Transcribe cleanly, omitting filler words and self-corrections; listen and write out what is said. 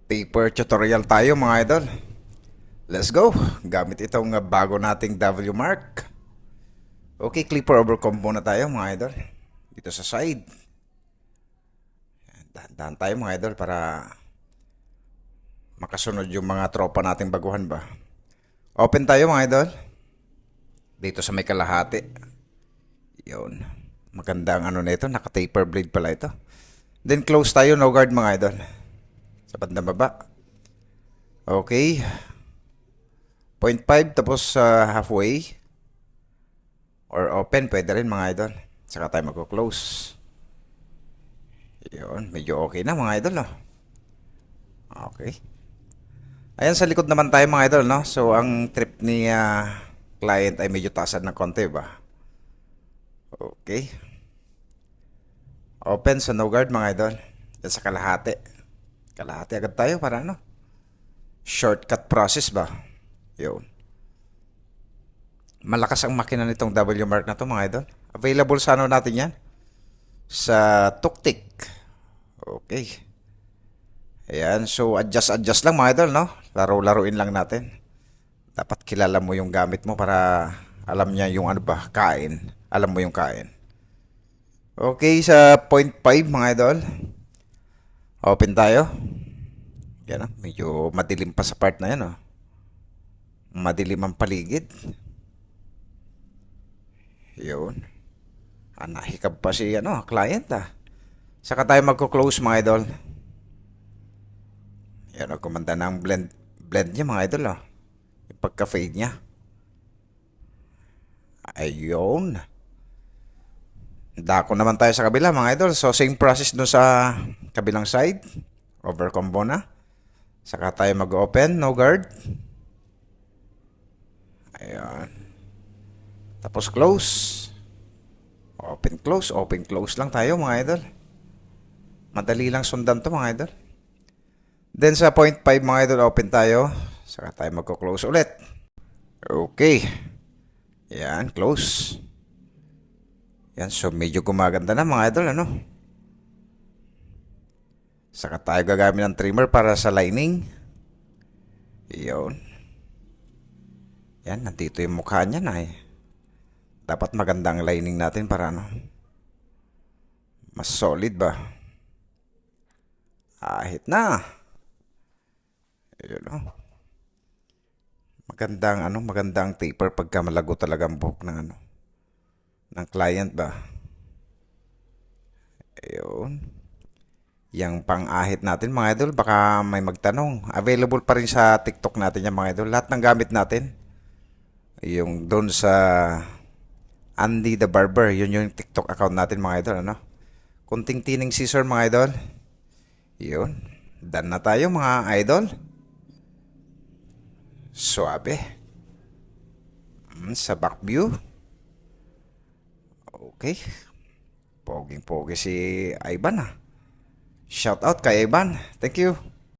Taper tutorial tayo mga idol. Let's go. Gamit itong bago nating W mark. Okay, clipper over combo na tayo mga idol. Dito sa side. Dahan-dahan tayo mga idol para makasunod yung mga tropa nating baguhan ba. Open tayo mga idol. Dito sa may kalahati. Yun. Maganda ang ano nito, naka-taper blade pala ito. Then close tayo, no guard mga idol. Sa bandang baba. Okay. 0.5 tapos halfway. Or open, pwede rin mga idol. Saka tayo magko-close. Yun, medyo okay na mga idol, no? Okay. Ayan, sa likod naman tayo mga idol, no? So, ang trip ni client ay medyo taasan ng konti ba? Okay. Open sa no guard mga idol. Yan sa kalahati. Kalahati agad tayo para ano? Shortcut process ba? Yun. Malakas ang makina nitong W mark na to mga idol. Available sa ano natin yan? Sa Tuktik. Okay. Ayan. So, adjust lang mga idol, no? Laro-laruin lang natin. Dapat kilala mo yung gamit mo para alam niya yung ano ba, kain. Alam mo yung kain. Okay, sa 0.5 mga idol. Open tayo. Yan, medyo madilim pa sa part na yan, oh. Madilim ang paligid. Yun. Nahikab pa si client Saka tayo magko-close mga idol. Yan, kumanda na ang blend niya mga idol, oh. Yung pagka-fade niya. Ayun. Dako naman tayo sa kabila mga idol. So same process dun sa kabilang side. Over combo na. Saka tayo mag-open, no guard. Ayan. Tapos close. Open close lang tayo mga idol. Madali lang sundan to mga idol. Then sa 0.5 mga idol, open tayo. Saka tayo magko-close ulit. Okay. Yan, close. Yan, so medyo gumaganda na mga idol, ano? Saka tayo gagamit ng trimmer para sa lining. Yun. Yan, nandito yung mukha niya na eh. Dapat magandang lining natin para ano? Mas solid ba? Ahit na. Yun, oh. Magandang taper pagka malago talaga ang buhok ng ng client ba. Ayun. Yang pang-ahit natin mga idol, baka may magtanong. Available pa rin sa TikTok natin yung mga idol. Lahat ng gamit natin. Yung doon sa Andy the Barber, yun yung TikTok account natin mga idol, ano? Kunting tining scissor mga idol. Yun. Done na tayo mga idol. Suabe. Sa back view. Okay. Poging-pogi si Ivan Shout out kay Ivan. Thank you.